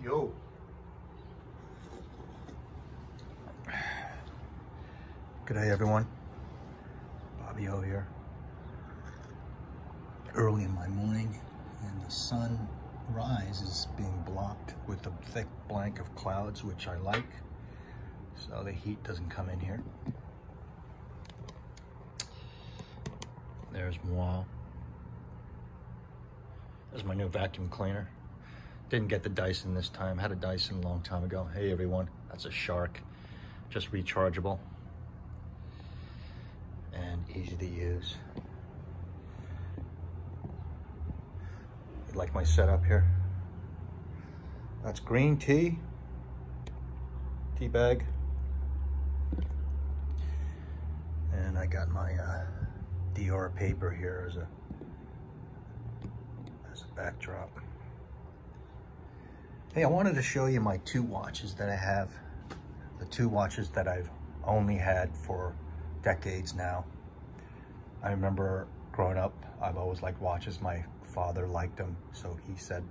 Yo. Good day, everyone. Bobby O here. Early in my morning, and the sunrise is being blocked with a thick blanket of clouds, which I like, so the heat doesn't come in here. There's moi. There's my new vacuum cleaner. Didn't get the Dyson this time. Had a Dyson a long time ago. Hey everyone, that's a Shark. Just rechargeable and easy to use. You like my setup here? That's green tea bag, and I got my Dior paper here as a backdrop. Hey, I wanted to show you my two watches that I have. The two watches that I've only had for decades now. I remember growing up, I've always liked watches. My father liked them, so he said,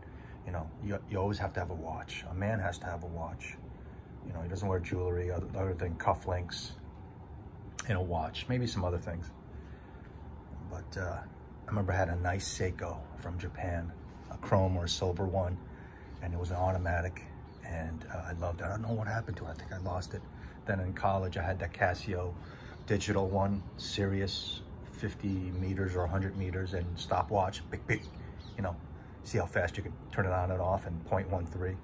you know, you always have to have a watch. A man has to have a watch. You know, he doesn't wear jewelry other than cufflinks and a watch, maybe some other things. But I remember I had a nice Seiko from Japan, a chrome or a silver one, and it was an automatic, and I loved it. I don't know what happened to it. I think I lost it. Then in college, I had that Casio digital one, Sirius, 50 meters or 100 meters, and stopwatch, big, you know, see how fast you can turn it on and off in 0.13.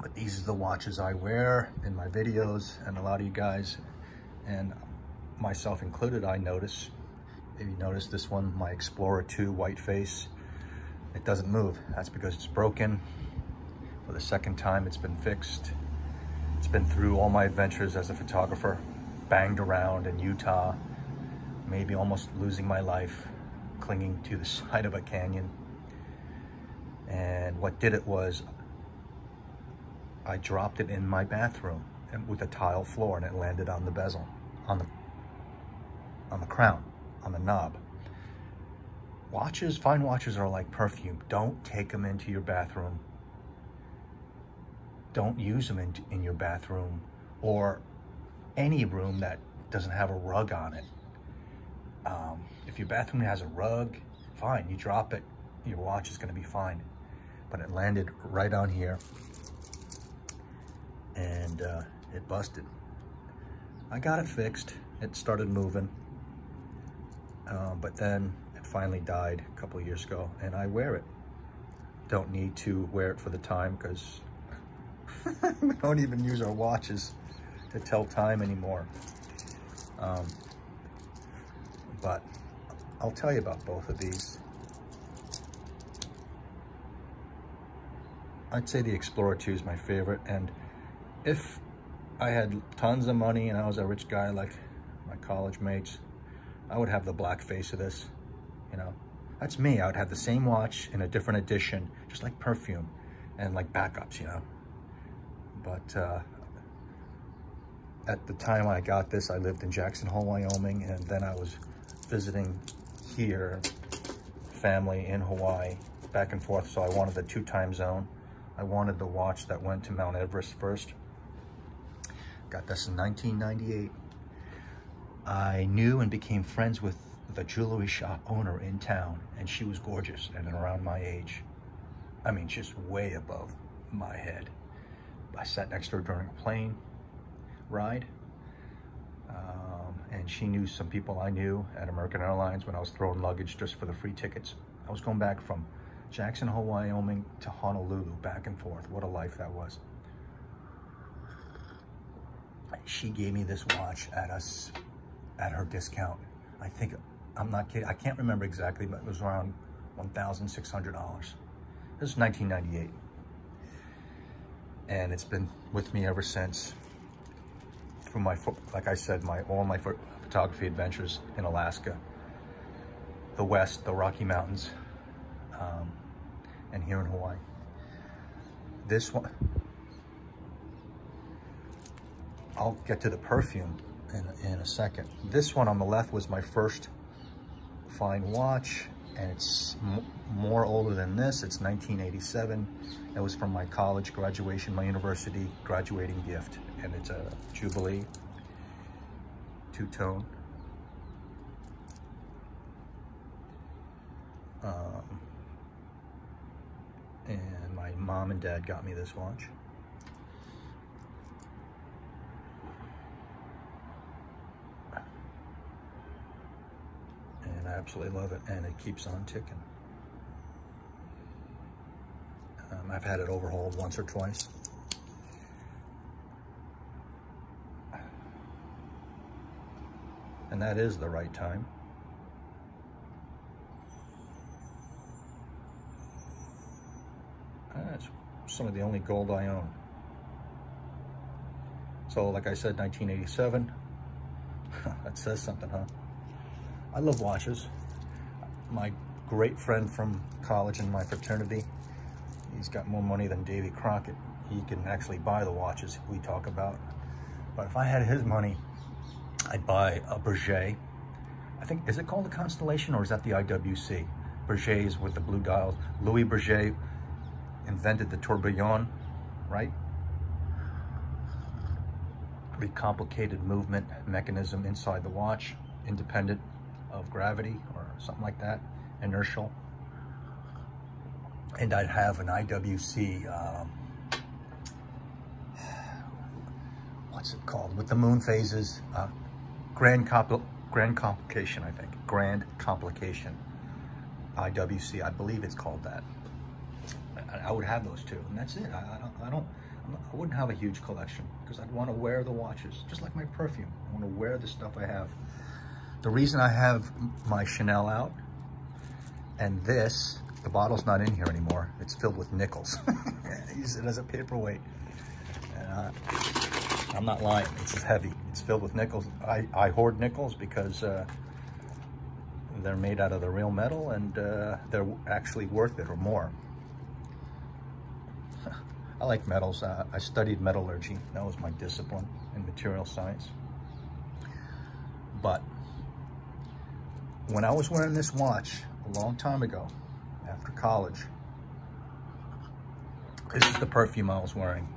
But these are the watches I wear in my videos, and a lot of you guys, and myself included, I notice. If you notice this one, my Explorer 2 white face, it doesn't move. That's because it's broken. For the second time, it's been fixed. It's been through all my adventures as a photographer, banged around in Utah, maybe almost losing my life, clinging to the side of a canyon. And what did it was, I dropped it in my bathroom and with a tile floor, and it landed on the bezel, on the crown, on the knob. Watches, fine watches are like perfume. Don't take them into your bathroom. Don't use them in your bathroom or any room that doesn't have a rug on it. If your bathroom has a rug, fine, you drop it, your watch is gonna be fine. But it landed right on here, and it busted. I got it fixed. It started moving, but then it finally died a couple of years ago, and I wear it. Don't need to wear it for the time, because we don't even use our watches to tell time anymore. But I'll tell you about both of these. I'd say the Explorer 2 is my favorite, and if I had tons of money and I was a rich guy like my college mates, I would have the black face of this, you know. That's me. I would have the same watch in a different edition, just like perfume, and like backups, you know. But at the time I got this, I lived in Jackson Hole, Wyoming, and then I was visiting here, family in Hawaii, back and forth, so I wanted the 2 time zone. I wanted the watch that went to Mount Everest first. Got this in 1998. I knew and became friends with the jewelry shop owner in town, and she was gorgeous and around my age. I mean, just way above my head. I sat next to her during a plane ride, and she knew some people I knew at American Airlines when I was throwing luggage just for the free tickets. I was going back from Jackson Hole, Wyoming to Honolulu, back and forth. What a life that was. She gave me this watch at her discount. I think, I'm not kidding, I can't remember exactly, but it was around $1,600. This is 1998. And it's been with me ever since. From my, like I said, all my photography adventures in Alaska, the West, the Rocky Mountains, and here in Hawaii. This one, I'll get to the perfume in a second. This one on the left was my first fine watch, and it's more older than this. It's 1987. It was from my college graduation, my university graduating gift. And it's a Jubilee two-tone. And my mom and dad got me this watch. And I absolutely love it, and it keeps on ticking. I've had it overhauled once or twice. And that is the right time. That's some of the only gold I own. So like I said, 1987. That says something, huh? I love watches. My great friend from college in my fraternity, he's got more money than Davy Crockett. He can actually buy the watches we talk about. But if I had his money, I'd buy a Breguet. I think, is it called the Constellation or is that the IWC? Breguet's with the blue dials. Louis Breguet invented the tourbillon, right? Pretty complicated movement mechanism inside the watch, independent of gravity or something like that, inertial. And I'd have an IWC, what's it called? With the moon phases, Grand Complication, I think. Grand Complication, IWC, I believe it's called that. I would have those two, and that's it. I wouldn't have a huge collection because I'd want to wear the watches, just like my perfume. I want to wear the stuff I have. The reason I have my Chanel out, and this, the bottle's not in here anymore. It's filled with nickels. I use it as a paperweight. I'm not lying, it's heavy. It's filled with nickels. I hoard nickels because they're made out of the real metal, and they're actually worth it or more. I like metals. I studied metallurgy. That was my discipline in material science. But when I was wearing this watch a long time ago, after college, this is the perfume I was wearing.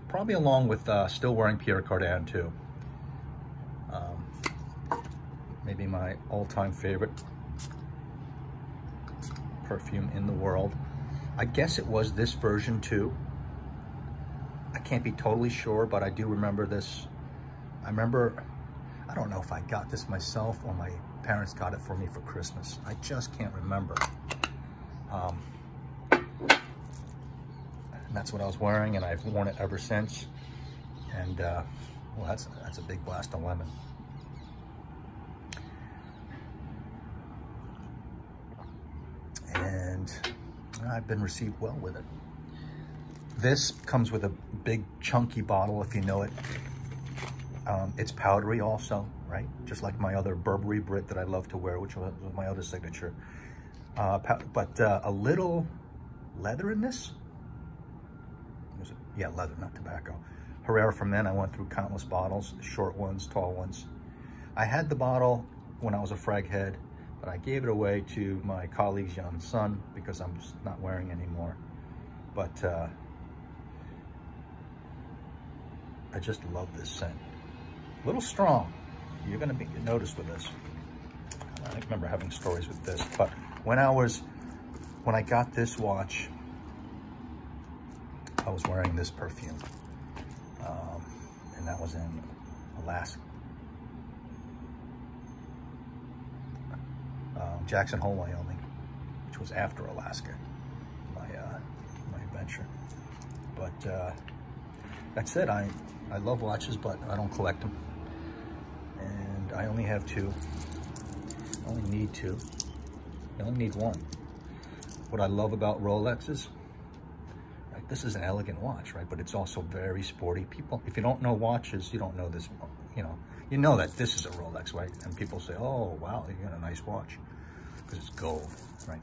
Probably along with still wearing Pierre Cardin too. Maybe my all-time favorite perfume in the world. I guess it was this version too. I can't be totally sure, but I do remember this. I don't know if I got this myself or my parents got it for me for Christmas. I just can't remember. And that's what I was wearing, and I've worn it ever since. And well, that's a big blast of lemon. And I've been received well with it. This comes with a big chunky bottle, if you know it. It's powdery also, right? Just like my other Burberry Brit that I love to wear, which was my other signature. But a little leather in this. Was it? Yeah, leather, not tobacco. Herrera from then, I went through countless bottles, short ones, tall ones. I had the bottle when I was a frag head, but I gave it away to my colleague's young son because I'm just not wearing anymore. But I just love this scent. A little strong. You're gonna be noticed with this. I remember having stories with this, but when I got this watch, I was wearing this perfume, and that was in Alaska. Jackson Hole, Wyoming, which was after Alaska, my adventure. But that's it. I love watches, but I don't collect them. And I only have two. I only need two. I only need one. What I love about Rolexes, right, this is an elegant watch, right? But it's also very sporty. People, if you don't know watches, you don't know this, you know that this is a Rolex, right? And people say, oh, wow, you got a nice watch because it's gold, right?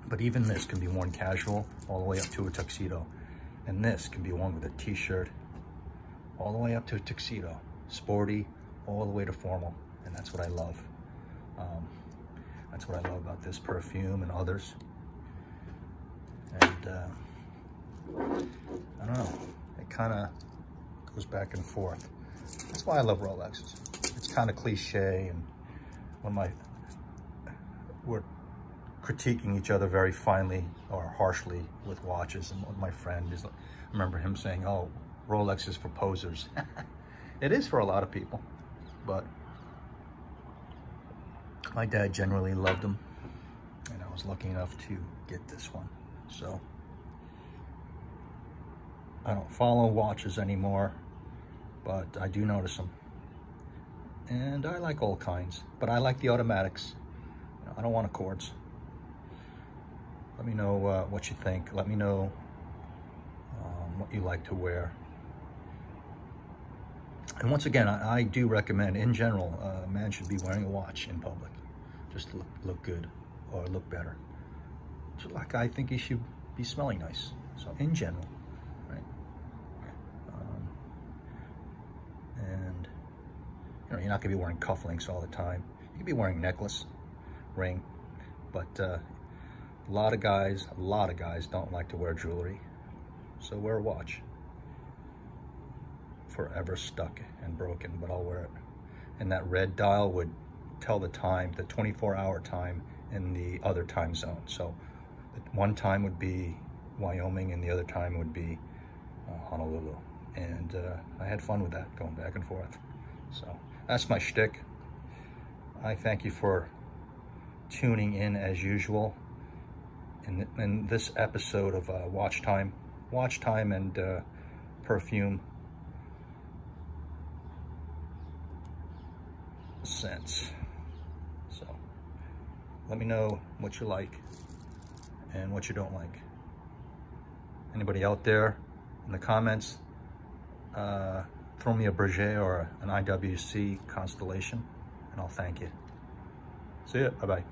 But even this can be worn casual all the way up to a tuxedo. And this can be worn with a t-shirt all the way up to a tuxedo, sporty, all the way to formal. And that's what I love. That's what I love about this perfume and others. kind of goes back and forth. That's why I love Rolexes. It's kind of cliche, and when we're critiquing each other very finely or harshly with watches, and my friend is, I remember him saying, "Oh, Rolex is for posers." It is for a lot of people, but my dad generally loved them, and I was lucky enough to get this one. So I don't follow watches anymore, but I do notice them. And I like all kinds, but I like the automatics. I don't want accords. Let me know what you think. Let me know what you like to wear. And once again, I do recommend, in general, a man should be wearing a watch in public, just to look good or look better. Just like I think he should be smelling nice. So in general, right? And you know, you're not gonna be wearing cufflinks all the time. You could be wearing necklace, ring, but a lot of guys don't like to wear jewelry. So wear a watch. Forever stuck and broken, but I'll wear it. And that red dial would tell the time, the 24-hour time in the other time zone. So one time would be Wyoming and the other time would be Honolulu. And I had fun with that, going back and forth. So that's my shtick. I thank you for tuning in as usual in this episode of Watch Time and Perfume Scents. So let me know what you like and what you don't like. Anybody out there in the comments, throw me a Breguet or an IWC Constellation, and I'll thank you. See ya. Bye-bye.